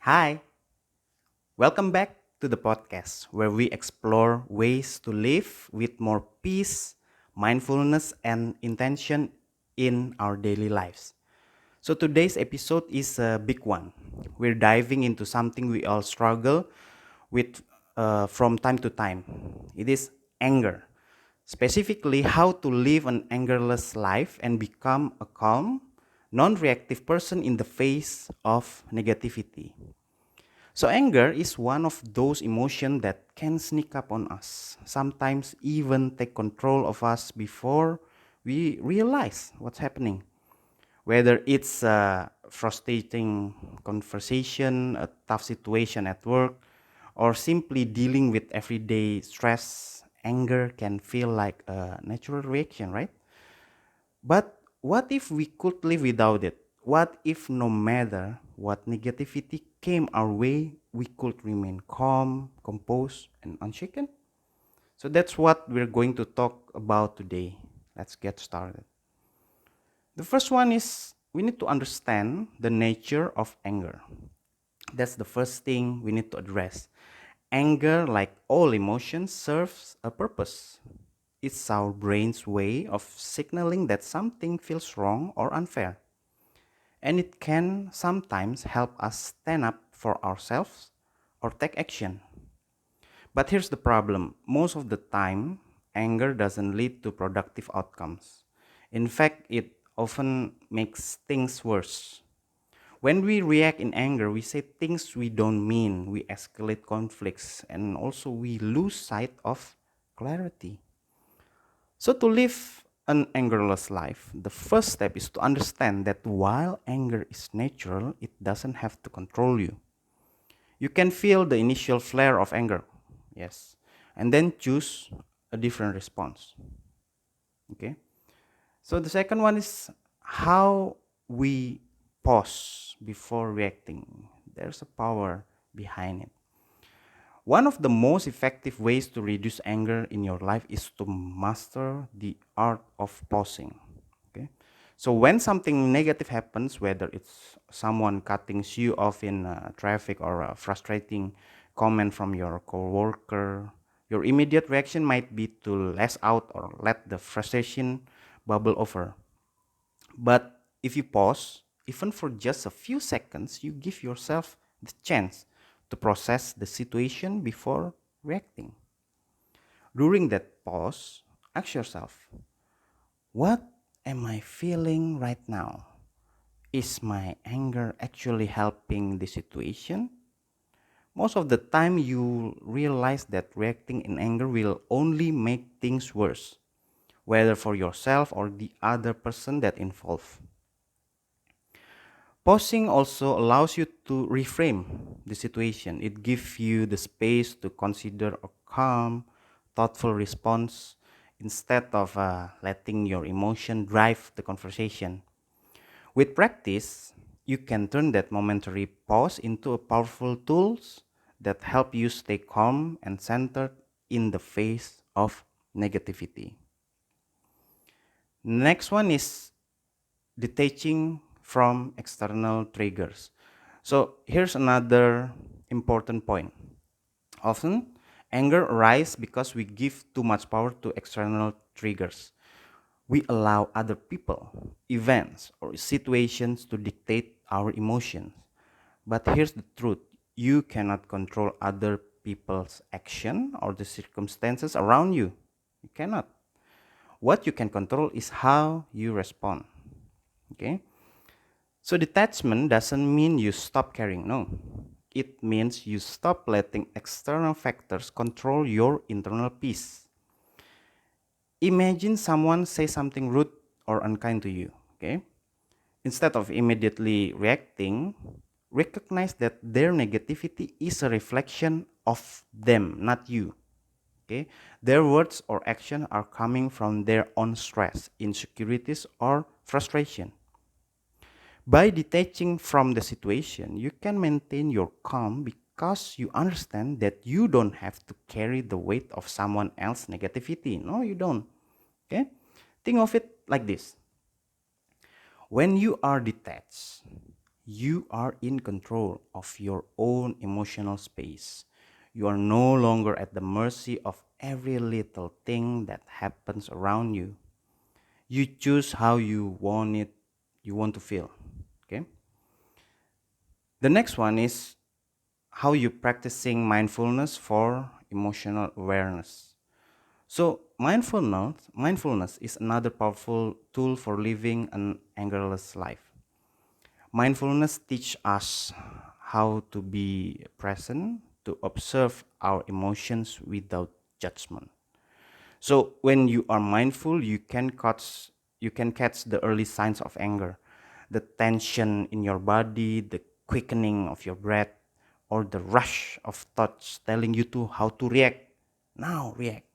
Hi, welcome back to the podcast where we explore ways to live with more peace, mindfulness, and intention in our daily lives. So, today's episode is a big one. We're diving into something we all struggle with from time to time. It is anger. Specifically, how to live an angerless life and become a calm, non reactive person in the face of negativity. So, anger is one of those emotions that can sneak up on us, sometimes even take control of us before we realize what's happening. Whether it's a frustrating conversation, a tough situation at work, or simply dealing with everyday stress, anger can feel like a natural reaction, right? But what if we could live without it? What if no matter what negativity came our way, we could remain calm, composed, and unshaken? So that's what we're going to talk about today. Let's get started. The first one is we need to understand the nature of anger. That's the first thing we need to address. Anger, like all emotions, serves a purpose. It's our brain's way of signaling that something feels wrong or unfair. And it can sometimes help us stand up for ourselves or take action. But here's the problem most of the time, anger doesn't lead to productive outcomes. In fact, it often makes things worse. When we react in anger, we say things we don't mean, we escalate conflicts, and also we lose sight of clarity. So, to live an angerless life, the first step is to understand that while anger is natural, it doesn't have to control you. You can feel the initial flare of anger, yes, and then choose a different response. Okay. So, the second one is how we pause before reacting. There's a power behind it. One of the most effective ways to reduce anger in your life is to master the art of pausing. Okay? So when something negative happens, whether it's someone cutting you off in traffic or a frustrating comment from your coworker, your immediate reaction might be to lash out or let the frustration bubble over. But if you pause, even for just a few seconds, you give yourself the chance to process the situation before reacting. During that pause, ask yourself, what am I feeling right now? Is my anger actually helping the situation? Most of the time, you realize that reacting in anger will only make things worse, whether for yourself or the other person that involved. Pausing also allows you to reframe the situation. It gives you the space to consider a calm, thoughtful response instead of letting your emotion drive the conversation. With practice, you can turn that momentary pause into a powerful tools that help you stay calm and centered in the face of negativity. Next one is detaching from external triggers. So here's another important point. Often, anger arises because we give too much power to external triggers. We allow other people, events, or situations to dictate our emotions. But here's the truth you cannot control other people's action or the circumstances around you. You cannot. What you can control is how you respond. Okay? So detachment doesn't mean you stop caring, no. It means you stop letting external factors control your internal peace. Imagine someone say something rude or unkind to you, okay? Instead of immediately reacting, recognize that their negativity is a reflection of them, not you. Okay? Their words or action are coming from their own stress, insecurities, or frustration. By detaching from the situation, you can maintain your calm because you understand that you don't have to carry the weight of someone else's negativity. No, you don't. Okay? Think of it like this. When you are detached, You are in control of your own emotional space. You are no longer at the mercy of every little thing that happens around you. You choose how you want to feel. Okay? The next one is how you practicing mindfulness for emotional awareness. So mindfulness is another powerful tool for living an angerless life. Mindfulness teach us how to be present, to observe our emotions without judgment. So when you are mindful, you can catch the early signs of anger, the tension in your body, the quickening of your breath, or the rush of thoughts telling you to how to react. Now react.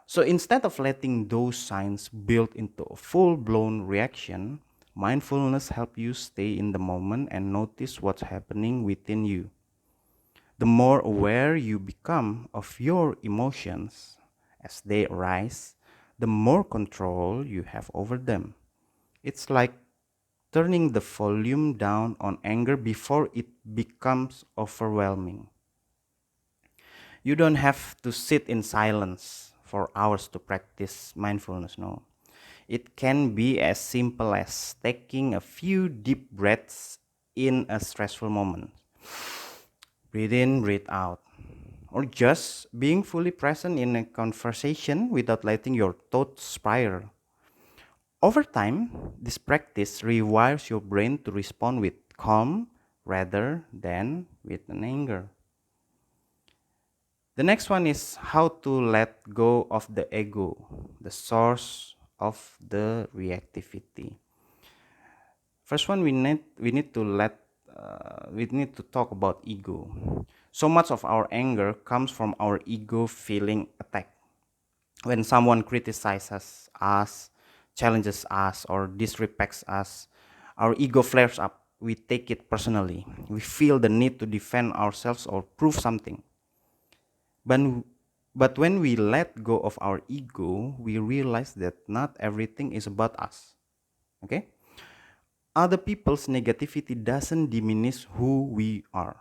So instead of letting those signs build into a full-blown reaction, mindfulness helps you stay in the moment and notice what's happening within you. The more aware you become of your emotions as they arise, the more control you have over them. It's like turning the volume down on anger before it becomes overwhelming. You don't have to sit in silence for hours to practice mindfulness, no. It can be as simple as taking a few deep breaths in a stressful moment. Breathe in, breathe out. Or just being fully present in a conversation without letting your thoughts spiral. Over time, this practice rewires your brain to respond with calm rather than with an anger. The next one is how to let go of the ego, the source of the reactivity. First one, we need to talk about ego. So much of our anger comes from our ego feeling attacked. When someone criticizes us, challenges us, or disrespects us, our ego flares up. We take it personally. We feel the need to defend ourselves or prove something. But, but when we let go of our ego, we realize that not everything is about us. Okay? Other people's negativity doesn't diminish who we are.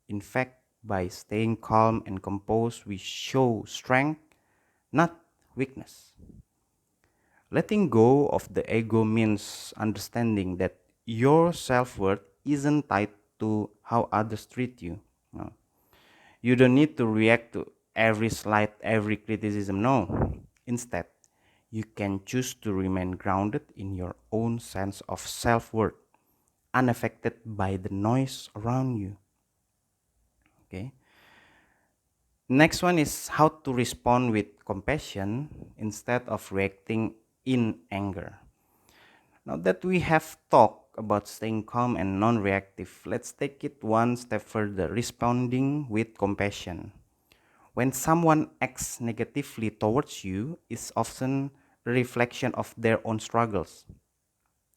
In fact, by staying calm and composed, we show strength, not weakness. Letting go of the ego means understanding that your self worth isn't tied to how others treat you. No. You don't need to react to every slight, every criticism. No. Instead, you can choose to remain grounded in your own sense of self worth, unaffected by the noise around you. Okay. Next one is how to respond with compassion instead of reacting in anger. Now that we have talked about staying calm and non reactive, let's take it one step further, responding with compassion. When someone acts negatively towards you, it's often a reflection of their own struggles.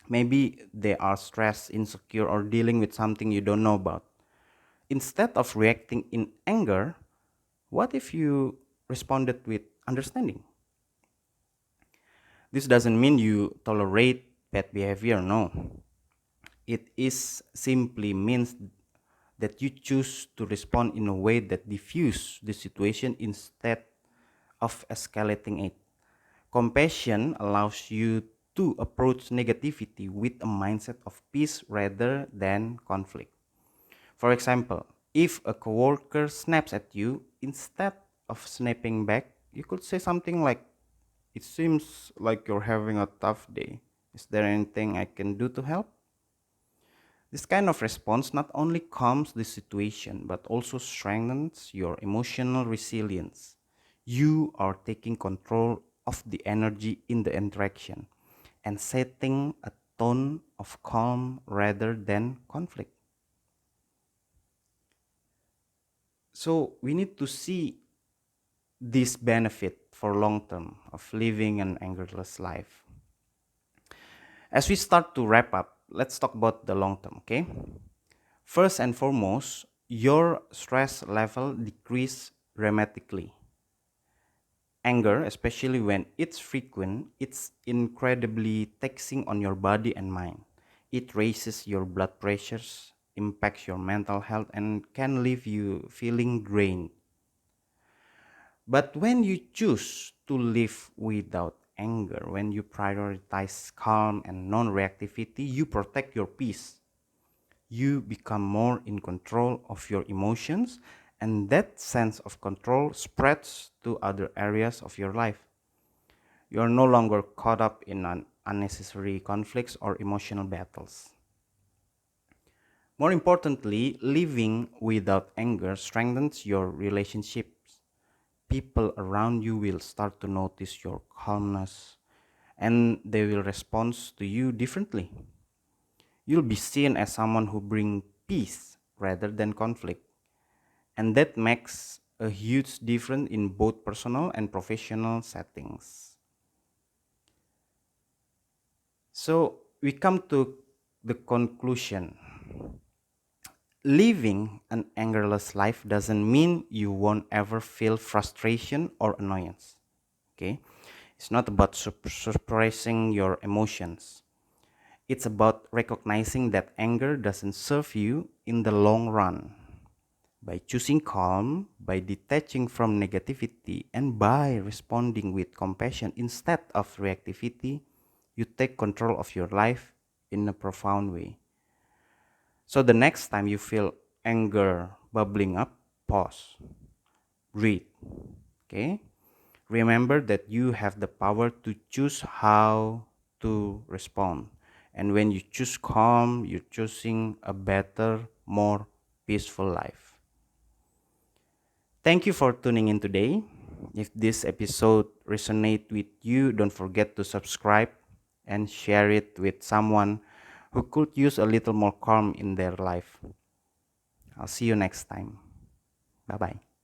Maybe they are stressed, insecure, or dealing with something you don't know about. Instead of reacting in anger, what if you responded with understanding? This doesn't mean you tolerate bad behavior, no. It is simply means that you choose to respond in a way that diffuse the situation instead of escalating it. Compassion allows you to approach negativity with a mindset of peace rather than conflict. For example, if a coworker snaps at you, instead of snapping back, you could say something like, "It seems like you're having a tough day. Is there anything I can do to help?" This kind of response not only calms the situation but also strengthens your emotional resilience. You are taking control of the energy in the interaction and setting a tone of calm rather than conflict. So we need to see this benefit for long term of living an angerless life. As we start to wrap up, let's talk about the long term, okay? First and foremost, your stress level decrease dramatically. Anger, especially when it's frequent, it's incredibly taxing on your body and mind. It raises your blood pressures, impacts your mental health, and can leave you feeling drained. But when you choose to live without anger, when you prioritize calm and non reactivity, you protect your peace. You become more in control of your emotions, and that sense of control spreads to other areas of your life. You are no longer caught up in unnecessary conflicts or emotional battles. More importantly, living without anger strengthens your relationships. People around you will start to notice your calmness and they will respond to you differently. You'll be seen as someone who brings peace rather than conflict. And that makes a huge difference in both personal and professional settings. So we come to the conclusion. Living an angerless life doesn't mean you won't ever feel frustration or annoyance. Okay? It's not about suppressing your emotions. It's about recognizing that anger doesn't serve you in the long run. By choosing calm, by detaching from negativity, and by responding with compassion instead of reactivity, you take control of your life in a profound way. So the next time you feel anger bubbling up, pause, breathe, okay? Remember that you have the power to choose how to respond. And when you choose calm, you're choosing a better, more peaceful life. Thank you for tuning in today. If this episode resonates with you, don't forget to subscribe and share it with someone who could use a little more calm in their life. I'll see you next time. Bye bye.